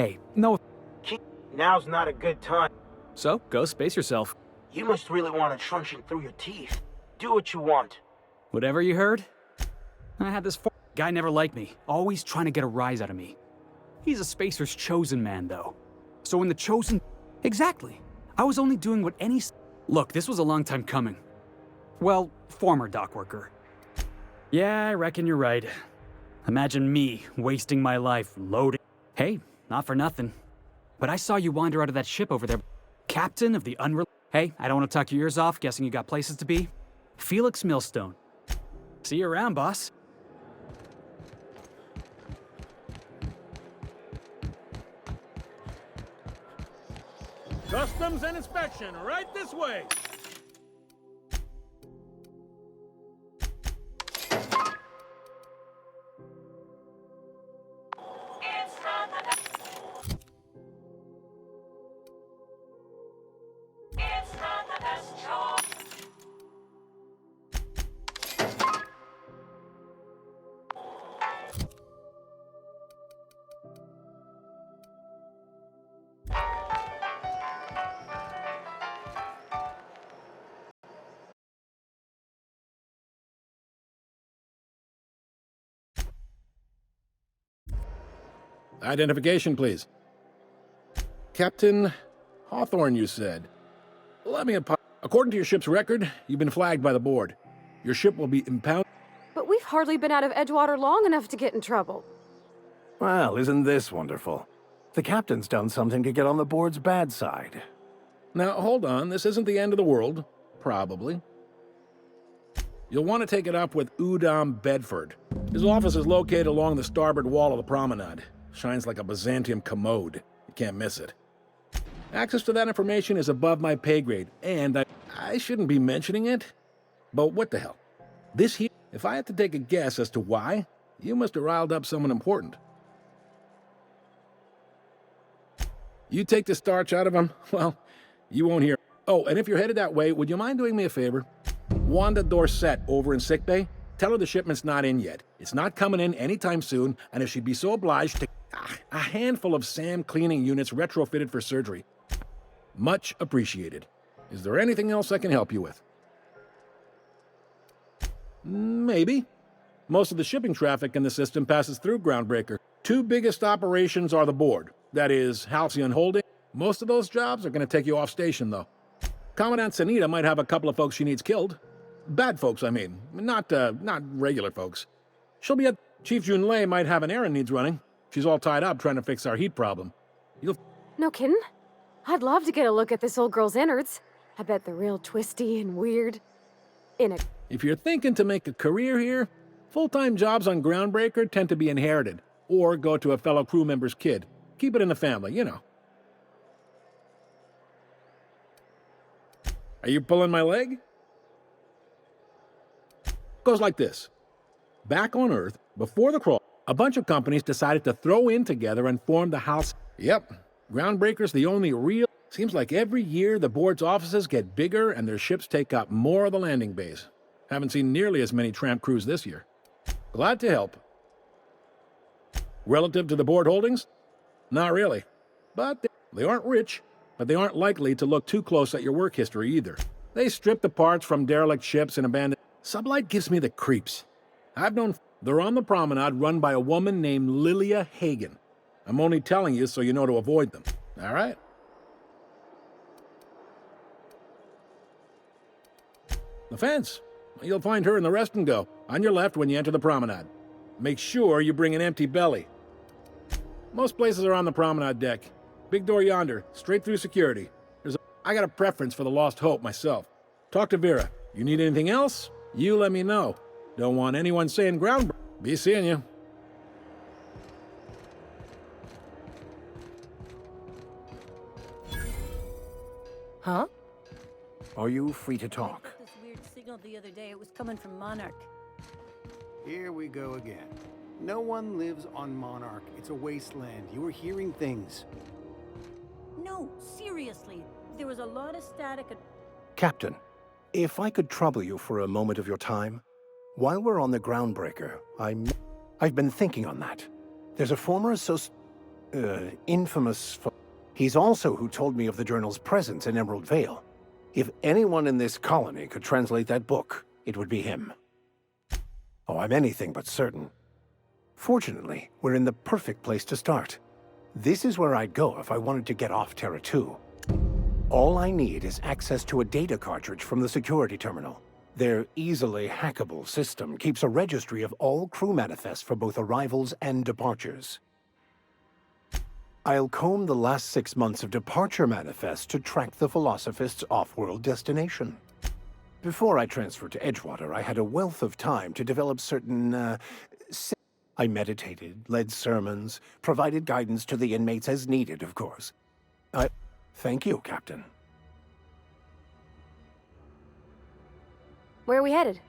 Hey, no... Now's not a good time. So, go space yourself. You must really want to truncheon through your teeth. Do what you want. Whatever you heard? I had this guy never liked me, always trying to get a rise out of me. He's a spacer's chosen man, though. So when the chosen... Exactly. I was only doing what any... Look, this was a long time coming. Well, former dock worker. Yeah, I reckon you're right. Imagine me wasting my life loading... Hey, not for nothing. But I saw you wander out of that ship over there. Captain of the Hey, I don't want to tuck your ears off, guessing you got places to be. Felix Millstone. See you around, boss. Customs and inspection, right this way. Identification, please. Captain Hawthorne, you said. Let me apologize. According to your ship's record, you've been flagged by the board. Your ship will be impounded. But we've hardly been out of Edgewater long enough to get in trouble. Well, isn't this wonderful? The captain's done something to get on the board's bad side. Now, hold on. This isn't the end of the world. Probably. You'll want to take it up with Udom Bedford. His office is located along the starboard wall of the promenade. Shines like a Byzantium commode. You can't miss it. Access to that information is above my pay grade, and I shouldn't be mentioning it, but what the hell? This here, if I had to take a guess as to why, you must have riled up someone important. You take the starch out of him, well, you won't hear. Oh, and if you're headed that way, would you mind doing me a favor? Wanda Dorset over in sickbay, tell her the shipment's not in yet. It's not coming in anytime soon, and if she'd be so obliged to... a handful of SAM cleaning units retrofitted for surgery. Much appreciated. Is there anything else I can help you with? Maybe. Most of the shipping traffic in the system passes through Groundbreaker. Two biggest operations are the board. That is, Halcyon Holding. Most of those jobs are going to take you off station, though. Commandant Sanita might have a couple of folks she needs killed. Bad folks, I mean. Not regular folks. She'll be at... Chief Junlei might have an errand needs running. She's all tied up trying to fix our heat problem. No kidding? I'd love to get a look at this old girl's innards. I bet they're real twisty and weird. If you're thinking to make a career here, full-time jobs on Groundbreaker tend to be inherited, or go to a fellow crew member's kid. Keep it in the family, you know. Are you pulling my leg? Goes like this. Back on Earth, before the crawl, a bunch of companies decided to throw in together and form the house. Yep, Groundbreaker's the only real... Seems like every year the board's offices get bigger and their ships take up more of the landing base. Haven't seen nearly as many tramp crews this year. Glad to help. Relative to the board holdings? Not really. But they aren't rich, but they aren't likely to look too close at your work history either. They strip the parts from derelict ships and abandoned... Sublight gives me the creeps. I've known... They're on the promenade run by a woman named Lilia Hagen. I'm only telling you so you know to avoid them. All right? The fence. You'll find her in the rest and go, on your left when you enter the promenade. Make sure you bring an empty belly. Most places are on the promenade deck. Big door yonder, straight through security. I got a preference for the Lost Hope myself. Talk to Vera. You need anything else? You let me know. Don't want anyone saying ground... Be seeing you. Huh? Are you free to talk? This weird signal the other day. It was coming from Monarch. Here we go again. No one lives on Monarch. It's a wasteland. You were hearing things. No, seriously. There was a lot of static at... Captain, if I could trouble you for a moment of your time. While we're on the Groundbreaker, I've been thinking on that. There's a former infamous... He's also who told me of the journal's presence in Emerald Vale. If anyone in this colony could translate that book, it would be him. Oh, I'm anything but certain. Fortunately, we're in the perfect place to start. This is where I'd go if I wanted to get off Terra 2. All I need is access to a data cartridge from the security terminal. Their easily hackable system keeps a registry of all crew manifests for both arrivals and departures. I'll comb the last 6 months of departure manifests to track the Philosophist's off-world destination. Before I transferred to Edgewater, I had a wealth of time to develop certain, I meditated, led sermons, provided guidance to the inmates as needed, of course. Thank you, Captain. Where are we headed?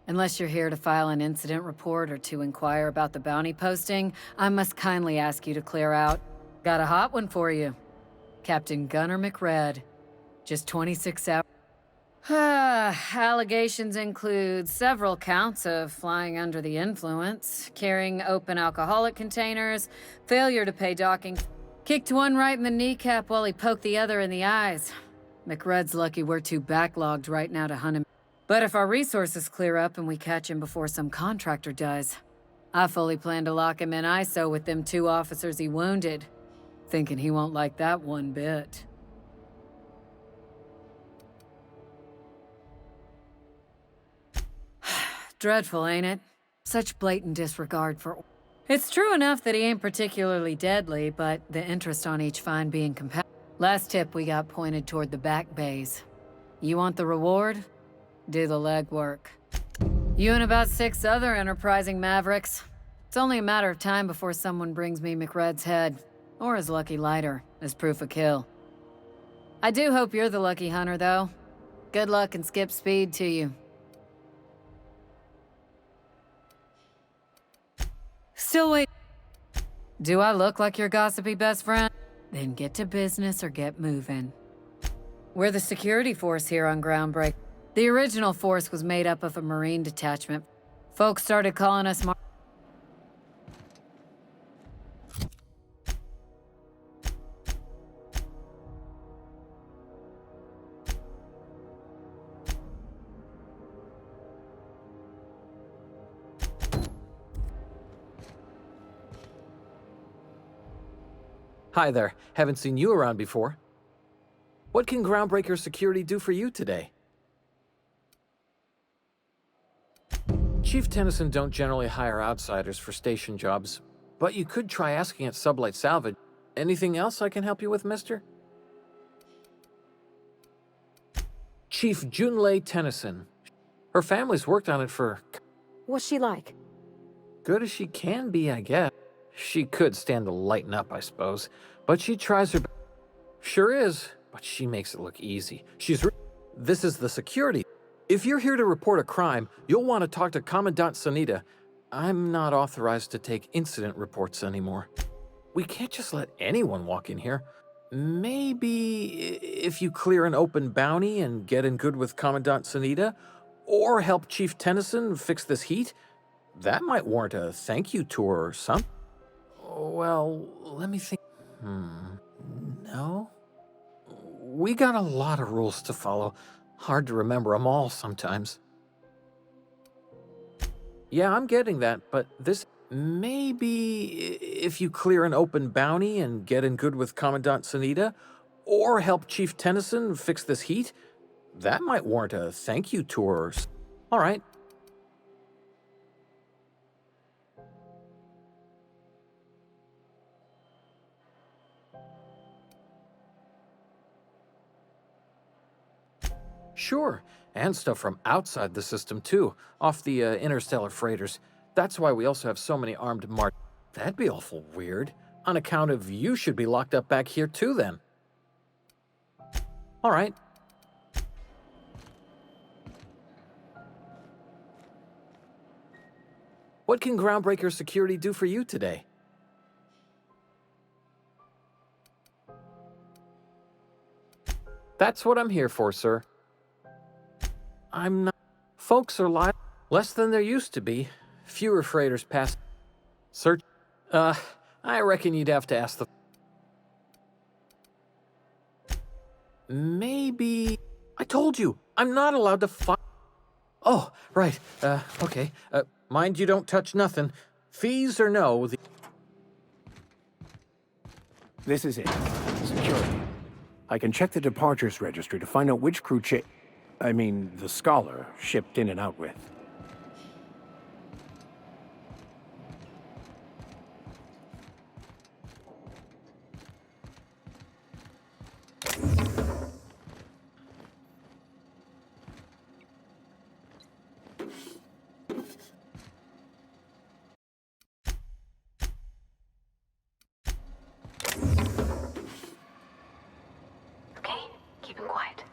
Unless you're here to file an incident report or to inquire about the bounty posting, I must kindly ask you to clear out. Got a hot one for you. Captain Gunnar McRedd. Just 26 hours. Allegations include several counts of flying under the influence, carrying open alcoholic containers, failure to pay docking, kicked one right in the kneecap while he poked the other in the eyes. McRedd's lucky we're too backlogged right now to hunt him. But if our resources clear up and we catch him before some contractor does, I fully plan to lock him in ISO with them 2 officers he wounded, thinking he won't like that one bit. Dreadful, ain't it? Such blatant disregard for... It's true enough that he ain't particularly deadly, but the interest on each find being compatible. Last tip we got pointed toward the back bays. You want the reward? Do the legwork. You and about 6 other enterprising mavericks. It's only a matter of time before someone brings me McRedd's head, or his lucky lighter, as proof of kill. I do hope you're the lucky hunter, though. Good luck and skip speed to you. Still wait. Do I look like your gossipy best friend? Then get to business or get moving. We're the security force here on Groundbreak. The original force was made up of a Marine detachment. Folks started calling us Hi there. Haven't seen you around before. What can Groundbreaker Security do for you today? Chief Tennyson don't generally hire outsiders for station jobs, but you could try asking at Sublight Salvage. Anything else I can help you with, mister? Chief Junlei Tennyson. Her family's worked on it for... What's she like? Good as she can be, I guess. She could stand to lighten up, I suppose, but she tries her best. Sure is, but she makes it look easy. This is the security. If you're here to report a crime, you'll want to talk to Commandant Sanita. I'm not authorized to take incident reports anymore. We can't just let anyone walk in here. Maybe if you clear an open bounty and get in good with Commandant Sanita, or help Chief Tennyson fix this heat, that might warrant a thank you tour or something. Well, let me think. No? We got a lot of rules to follow. Hard to remember them all sometimes. Yeah, I'm getting that, but this... Maybe if you clear an open bounty and get in good with Commandant Sanita, or help Chief Tennyson fix this heat, that might warrant a thank you tour. All right. Sure, and stuff from outside the system too, off the interstellar freighters. That's why we also have so many armed That'd be awful weird. On account of you should be locked up back here too then. All right. What can Groundbreaker Security do for you today? That's what I'm here for, sir. I'm not... Folks are live... Less than there used to be. Fewer freighters pass. Search. I reckon you'd have to ask the. Maybe. I told you, I'm not allowed to find. Oh, right. Okay. Mind you don't touch nothing. Fees or no, This is it. Security. I can check the departures registry to find out which crew the Scholar shipped in and out with. Okay, keep him quiet.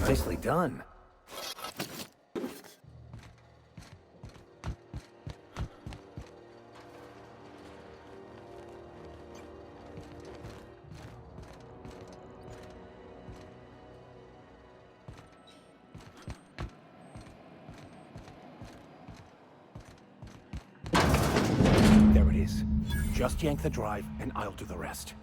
Nicely done. There it is. Just yank the drive, and I'll do the rest.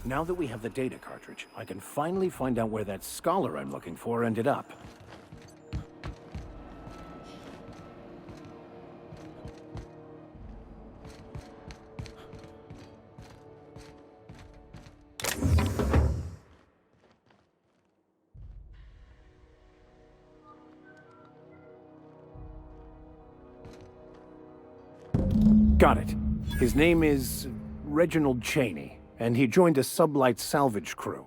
Now that we have the data cartridge, I can finally find out where that Scholar I'm looking for ended up. Got it. His name is Reginald Cheney, and he joined a sublight salvage crew.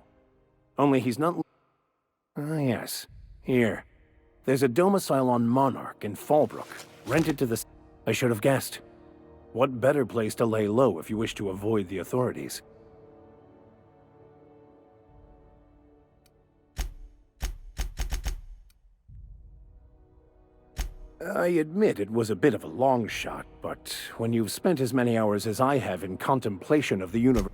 Only he's not... Ah, yes. Here. There's a domicile on Monarch in Fallbrook, rented to the... I should have guessed. What better place to lay low if you wish to avoid the authorities? I admit it was a bit of a long shot, but when you've spent as many hours as I have in contemplation of the universe...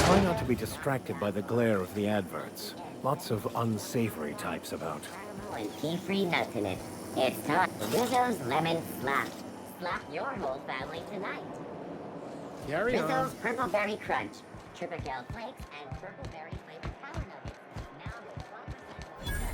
Try not to be distracted by the glare of the adverts. Lots of unsavory types about. And tea-free nuts in it. It's time Rizzo's Lemon Slap. Slap your whole family tonight. Carry on. Rizzo's Purple Berry Crunch. Triple flakes and purple berry flavored power nuggets. Now with 12% more sugar.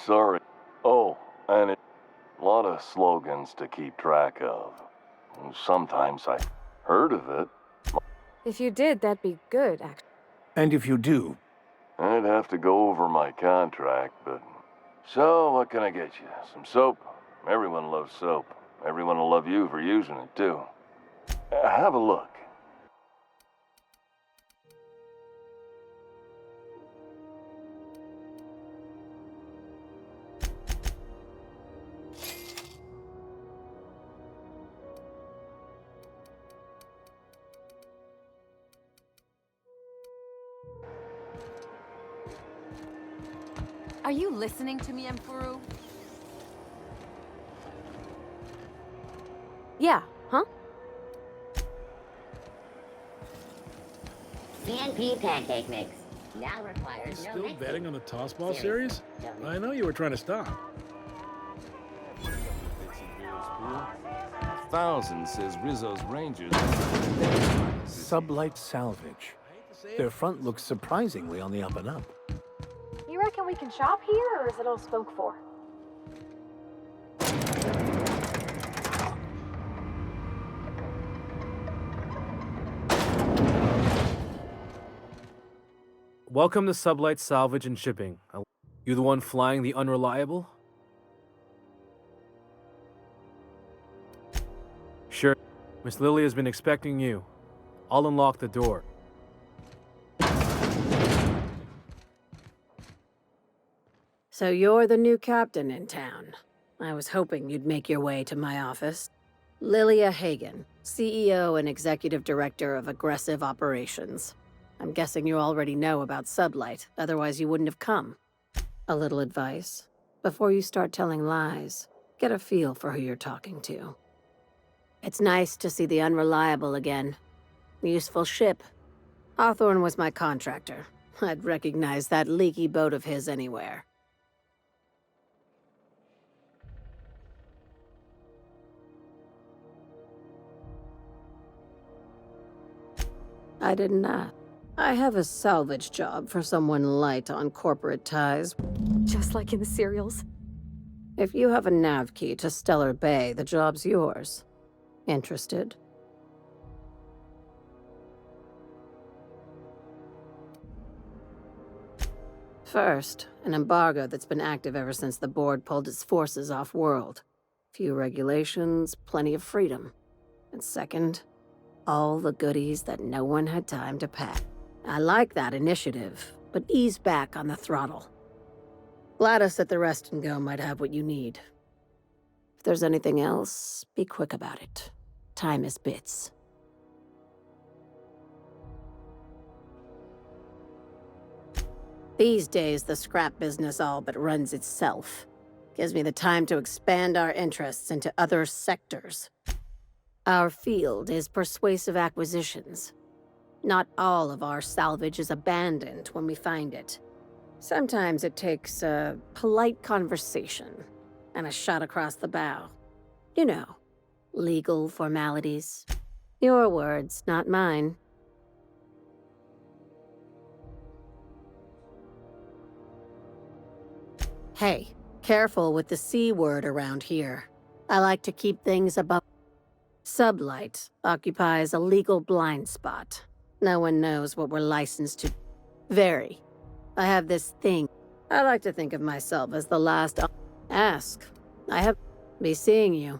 Sorry. Oh, and a lot of slogans to keep track of. Sometimes I heard of it. If you did, that'd be good, actually. And if you do, I'd have to go over my contract, but... So, what can I get you? Some soap? Everyone loves soap. Everyone will love you for using it, too. Have a look. Are you listening to me, Emperor? Yeah, huh? CNP pancake mix. Now requires no Still mixing. betting on the tossball Seriously, series? don't I know you were trying to stop. Thousand says Rizzo's Rangers. Sublight Salvage. Their front looks surprisingly on the up and up. You reckon we can shop here, or is it all spoke for? Welcome to Sublight Salvage and Shipping. You the one flying the Unreliable? Sure. Miss Lily has been expecting you. I'll unlock the door. So you're the new captain in town. I was hoping you'd make your way to my office. Lilia Hagen, CEO and Executive Director of Aggressive Operations. I'm guessing you already know about Sublight, otherwise you wouldn't have come. A little advice. Before you start telling lies, get a feel for who you're talking to. It's nice to see the Unreliable again. Useful ship. Hawthorne was my contractor. I'd recognize that leaky boat of his anywhere. I didn't ask. I have a salvage job for someone light on corporate ties. Just like in the serials. If you have a nav key to Stellar Bay, the job's yours. Interested? First, an embargo that's been active ever since the board pulled its forces off-world. Few regulations, plenty of freedom. And second, all the goodies that no one had time to pack. I like that initiative, but ease back on the throttle. Gladys at the Rest and Go might have what you need. If there's anything else, be quick about it. Time is bits. These days, the scrap business all but runs itself. Gives me the time to expand our interests into other sectors. Our field is persuasive acquisitions. Not all of our salvage is abandoned when we find it. Sometimes it takes a polite conversation and a shot across the bow. You know, legal formalities. Your words, not mine. Hey, careful with the C word around here. I like to keep things above. Sublight occupies a legal blind spot. No one knows what we're licensed to. Very. I have this thing. I like to think of myself as the last. Ask. I have. Be seeing you.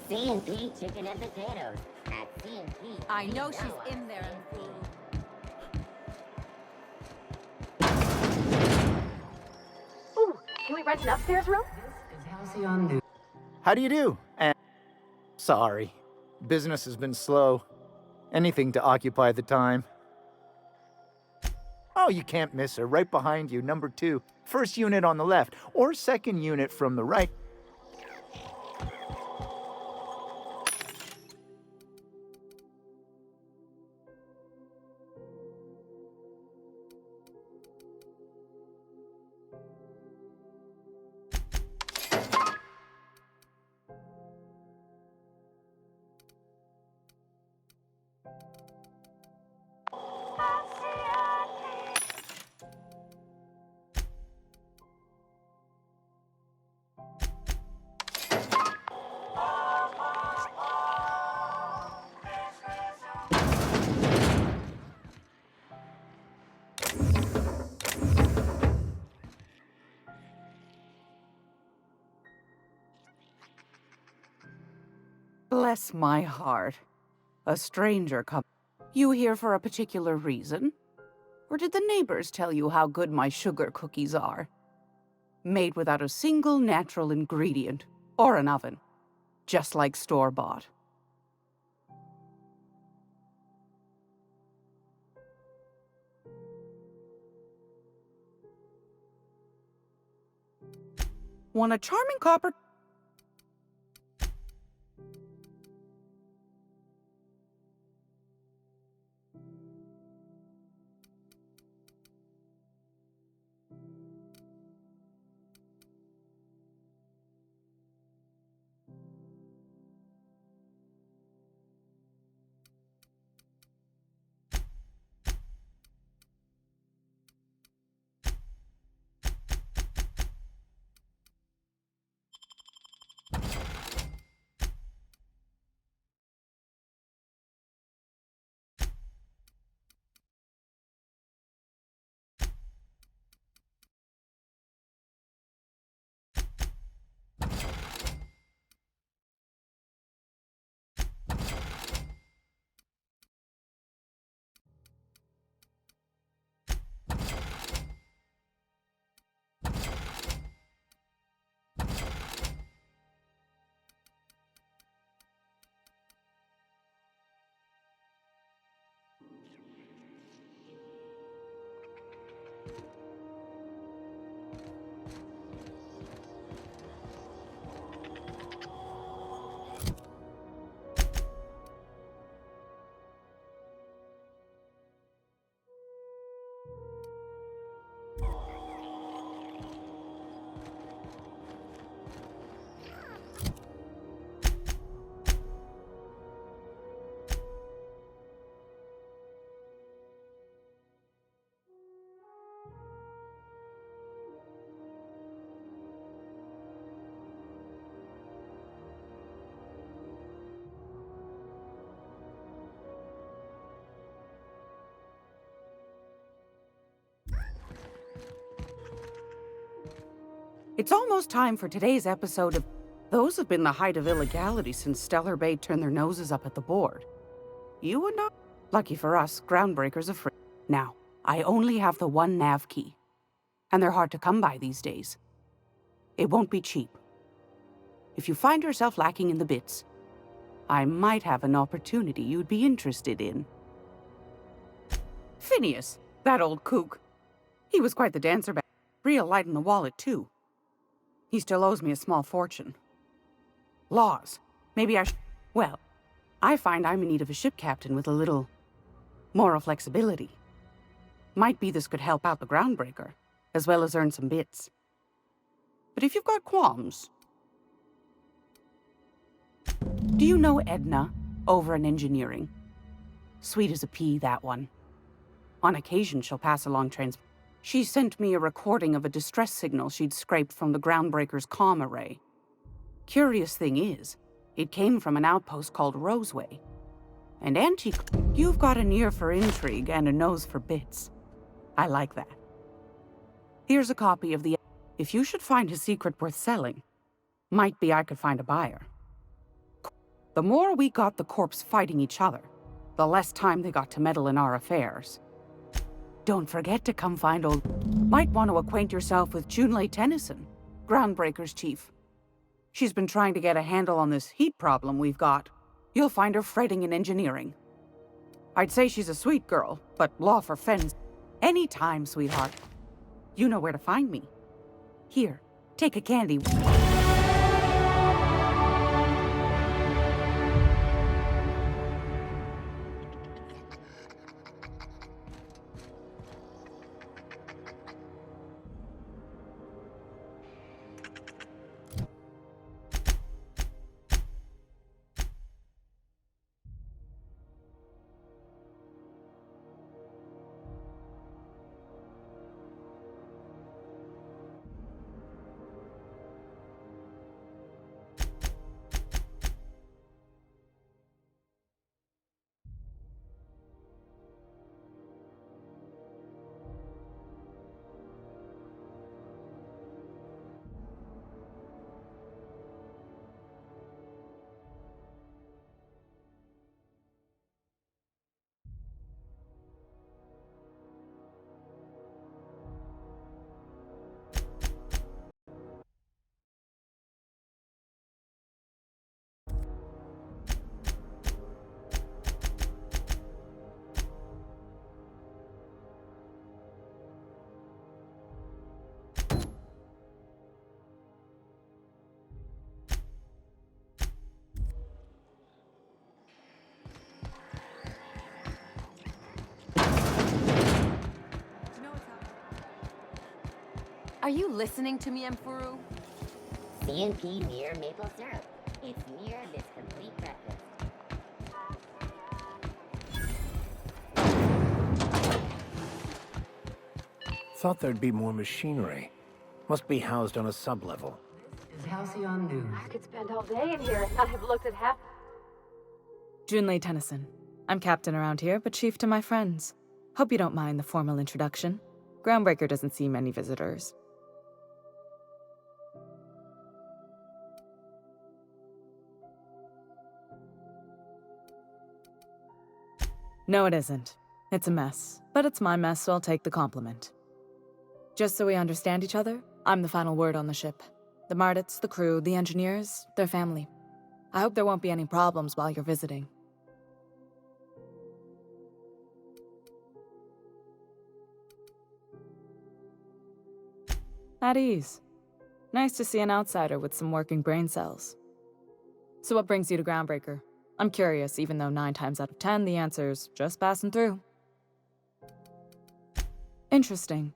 C&P chicken and potatoes at C&P. I know she's in there. Ooh, can we rent an upstairs room? How do you do? And sorry, business has been slow. Anything to occupy the time. Oh, you can't miss her. Right behind you, number 2. First unit on the left, or second unit from the right. Bless my heart. A stranger come. You here for a particular reason? Or did the neighbors tell you how good my sugar cookies are? Made without a single natural ingredient, or an oven. Just like store-bought. Want a charming copper? It's almost time for today's episode of... Those have been the height of illegality since Stellar Bay turned their noses up at the board. You would not... Lucky for us, groundbreakers are free. Now, I only have the one nav key. And they're hard to come by these days. It won't be cheap. If you find yourself lacking in the bits, I might have an opportunity you'd be interested in. Phineas, that old kook. He was quite the dancer back. Real light in the wallet, too. He still owes me a small fortune. Laws. Maybe I Well, I find I'm in need of a ship captain with a little moral flexibility. Might be this could help out the groundbreaker, as well as earn some bits. But if you've got qualms... Do you know Edna, over in engineering? Sweet as a pea, that one. On occasion, she'll pass along She sent me a recording of a distress signal she'd scraped from the groundbreaker's comm array. Curious thing is, it came from an outpost called Roseway. And you've got an ear for intrigue and a nose for bits. I like that. Here's a copy of the... If you should find a secret worth selling, might be I could find a buyer. The more we got the corps fighting each other, the less time they got to meddle in our affairs. Don't forget to come find old... Might want to acquaint yourself with Junlei Tennyson, Groundbreaker's chief. She's been trying to get a handle on this heat problem we've got. You'll find her fretting in engineering. I'd say she's a sweet girl, but law for fens. Anytime, sweetheart. You know where to find me. Here, take a candy. Are you listening to me, Emfuru? CNP near maple syrup. It's near this complete breakfast. Thought there'd be more machinery. Must be housed on a sub-level. This is Halcyon News. I could spend all day in here and not have looked at half... Junlei Tennyson. I'm captain around here, but chief to my friends. Hope you don't mind the formal introduction. Groundbreaker doesn't see many visitors. No, it isn't. It's a mess. But it's my mess, so I'll take the compliment. Just so we understand each other, I'm the final word on the ship. The Mardits, the crew, the engineers, their family. I hope there won't be any problems while you're visiting. At ease. Nice to see an outsider with some working brain cells. So what brings you to Groundbreaker? I'm curious, even though 9 times out of 10 the answer's just passing through. Interesting.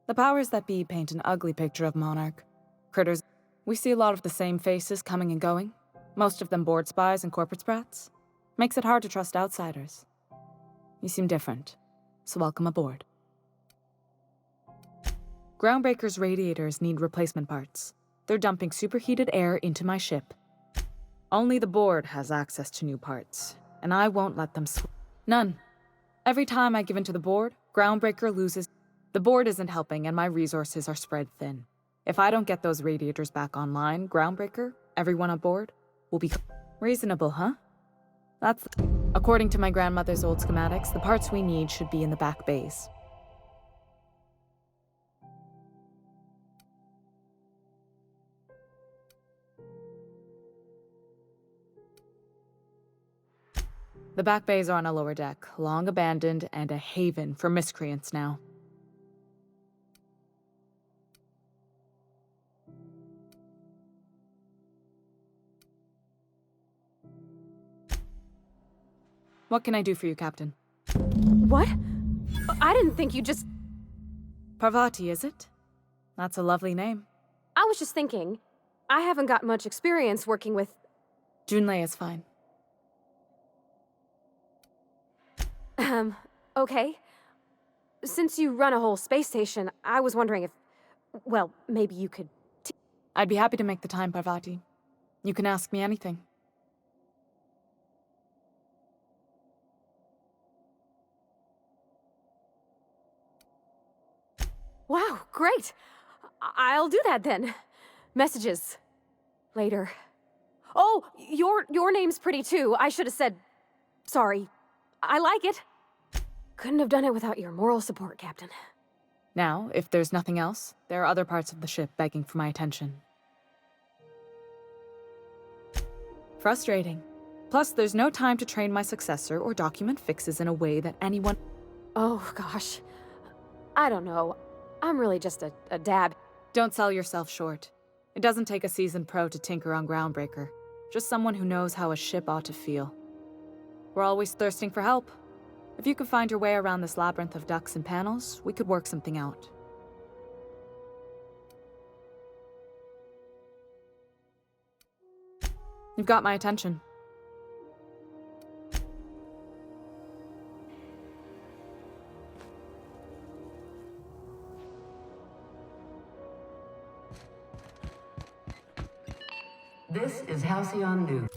The powers that be paint an ugly picture of Monarch. Critters. We see a lot of the same faces coming and going. Most of them board spies and corporate sprats. Makes it hard to trust outsiders. You seem different, so welcome aboard. Groundbreaker's radiators need replacement parts. They're dumping superheated air into my ship. Only the board has access to new parts, and I won't let them None. Every time I give in to the board, Groundbreaker loses. The board isn't helping, and my resources are spread thin. If I don't get those radiators back online, Groundbreaker, everyone on board, will be reasonable, huh? That's... According to my grandmother's old schematics, the parts we need should be in the back bays. The back bays are on a lower deck, long abandoned and a haven for miscreants now. What can I do for you, Captain? What? I didn't think you just... Parvati, is it? That's a lovely name. I was just thinking, I haven't got much experience working with... Junlei is fine. Okay. Since you run a whole space station, I was wondering if... Well, maybe you could... I'd be happy to make the time, Parvati. You can ask me anything. Wow, great! I'll do that then. Messages. Later. Oh, your name's pretty too. I should have said... Sorry. I like it. Couldn't have done it without your moral support, Captain. Now, if there's nothing else, there are other parts of the ship begging for my attention. Frustrating. Plus, there's no time to train my successor or document fixes in a way that anyone... Oh, gosh. I don't know. I'm really just a dab. Don't sell yourself short. It doesn't take a seasoned pro to tinker on Groundbreaker. Just someone who knows how a ship ought to feel. We're always thirsting for help. If you could find your way around this labyrinth of ducts and panels, we could work something out. You've got my attention. This is Halcyon New.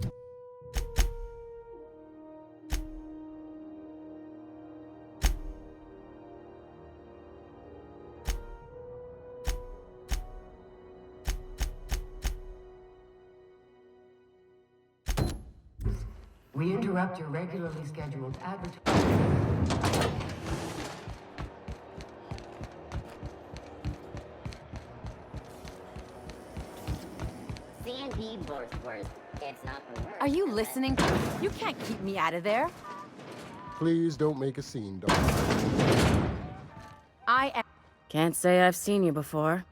We interrupt your regularly scheduled advertising. C&D Borsworth. It's not the word. Are you listening? You can't keep me out of there. Please don't make a scene, dog. I am... Can't say I've seen you before.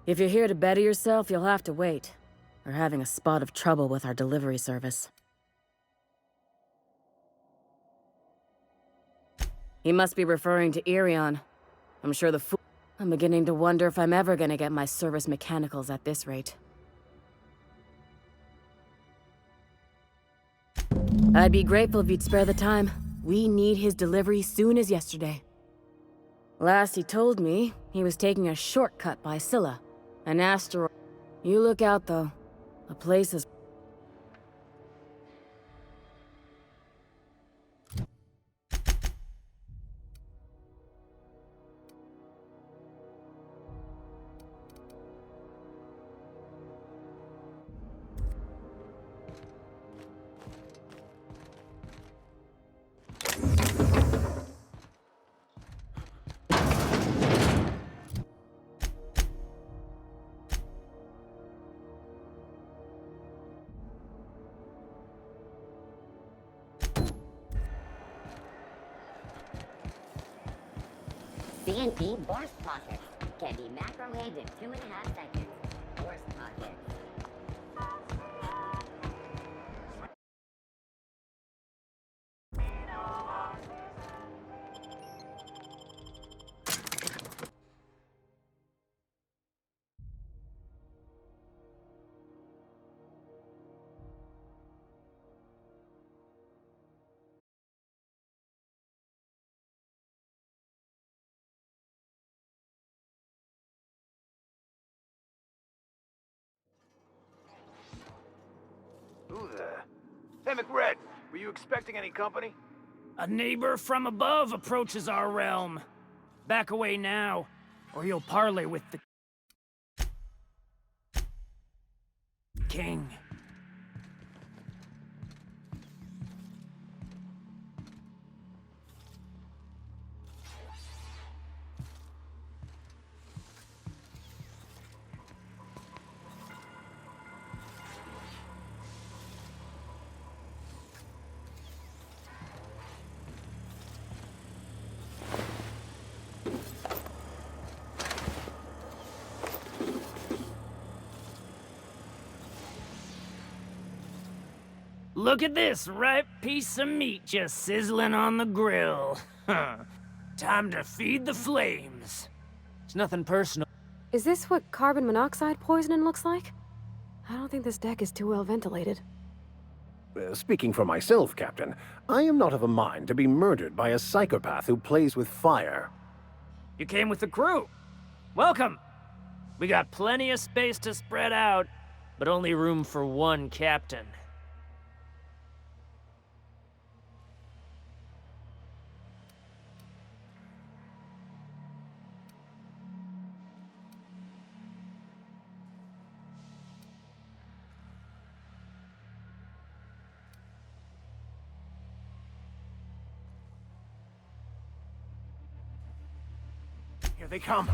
If you're here to better yourself, you'll have to wait. We're having a spot of trouble with our delivery service. He must be referring to Irion. I'm sure the fool... I'm beginning to wonder if I'm ever gonna get my service mechanicals at this rate. I'd be grateful if you'd spare the time. We need his delivery soon as yesterday. Last he told me, he was taking a shortcut by Scylla, an asteroid. You look out, though. The place is... C&D Borst Pockets can be macrowaved in 2.5 seconds. Borst Pockets. Who there? Hey, McRedd, were you expecting any company? A neighbor from above approaches our realm. Back away now, or you'll parley with the king. Look at this ripe piece of meat just sizzling on the grill. Time to feed the flames. It's nothing personal. Is this what carbon monoxide poisoning looks like? I don't think this deck is too well ventilated. Speaking for myself, Captain, I am not of a mind to be murdered by a psychopath who plays with fire. You came with the crew. Welcome. We got plenty of space to spread out, but only room for one captain. Here they come.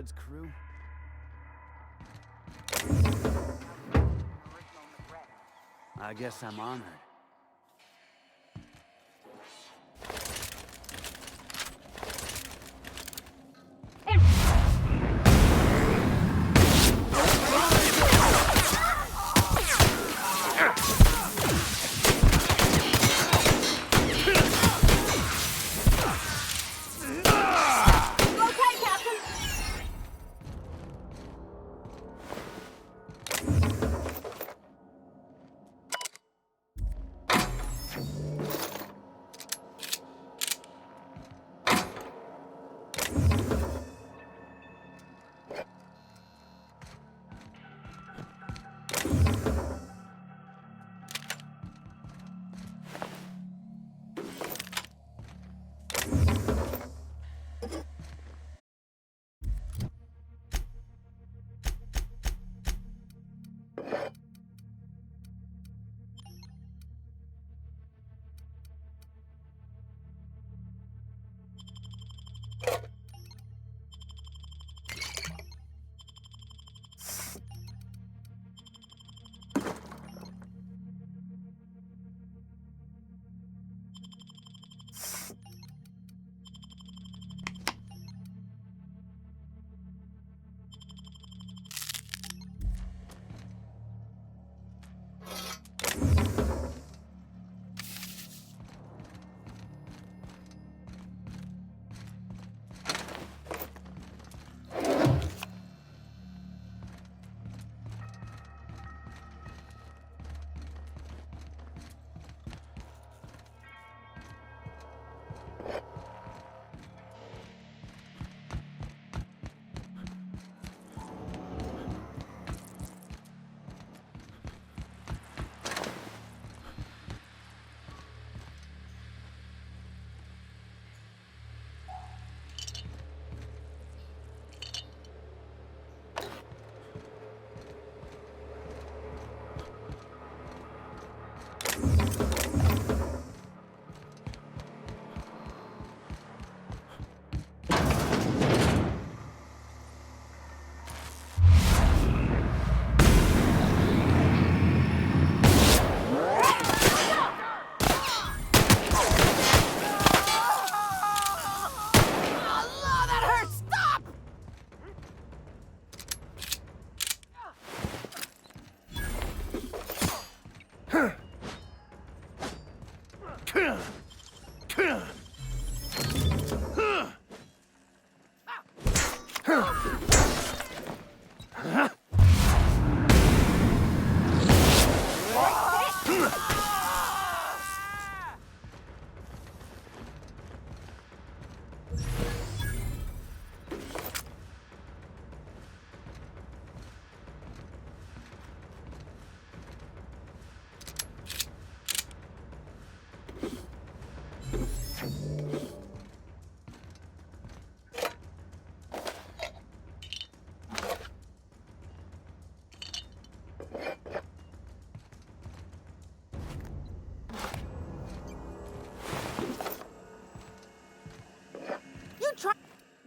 McRedd's crew? I guess I'm honored.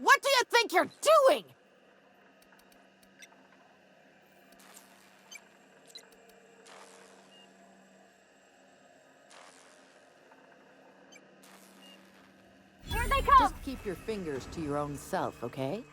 What do you think you're doing? Here they come! Just keep your fingers to your own self, okay?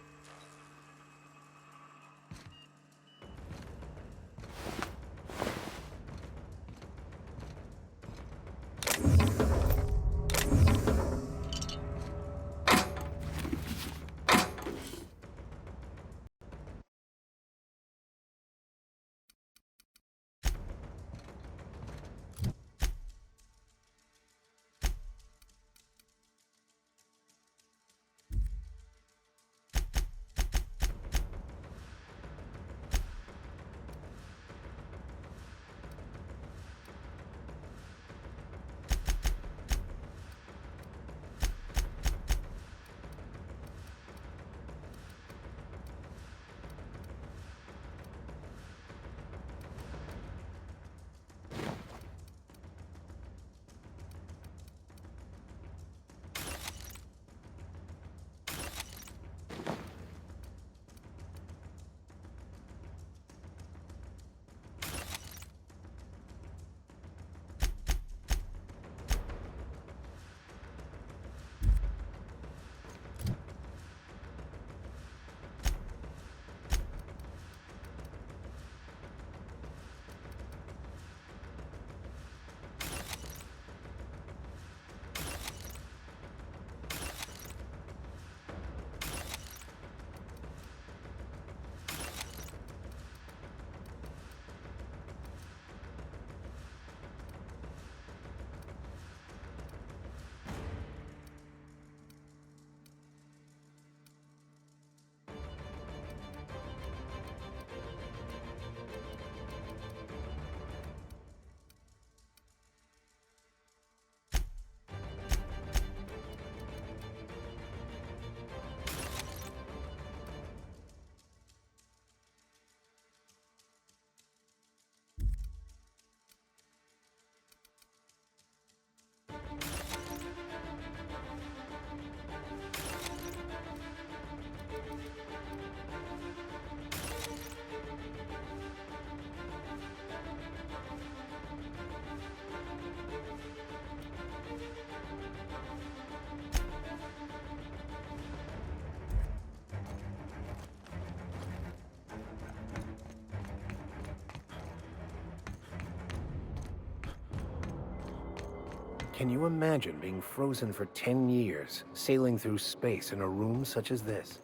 Can you imagine being frozen for 10 years, sailing through space in a room such as this?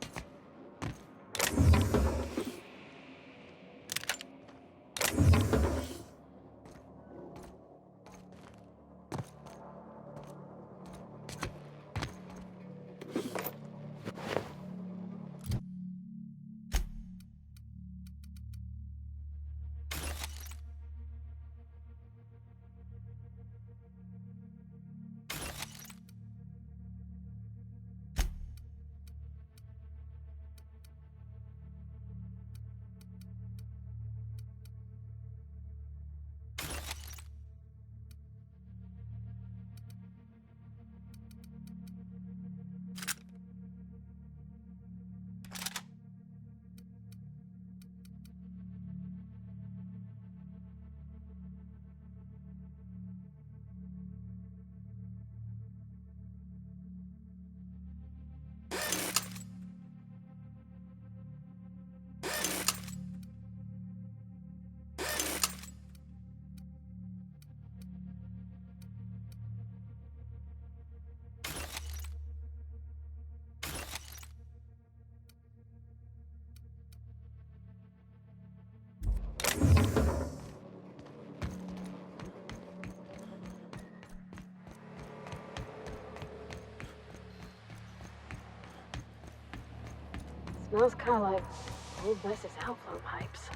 Smells kind of like old Wes's outflow pipes.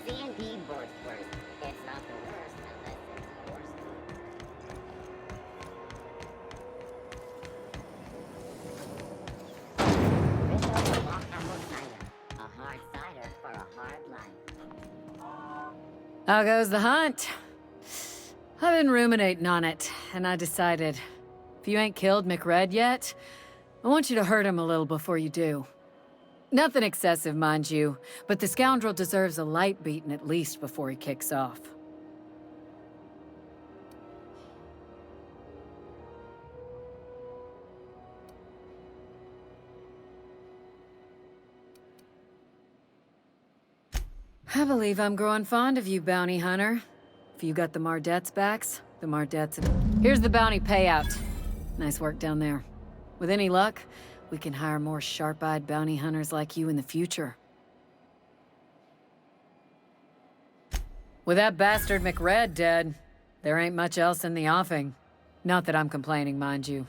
C&D worst. It's not the worst unless it's forced. This is a walk-apple cider. A hard cider for a hard life. How goes the hunt? I've been ruminating on it, and I decided, if you ain't killed McRedd yet, I want you to hurt him a little before you do. Nothing excessive, mind you, but the scoundrel deserves a light beating at least before he kicks off. I believe I'm growing fond of you, bounty hunter. If you got the Mardets backs, the Mardets... Here's the bounty payout. Nice work down there. With any luck, we can hire more sharp-eyed bounty hunters like you in the future. With that bastard McRedd dead, there ain't much else in the offing. Not that I'm complaining, mind you.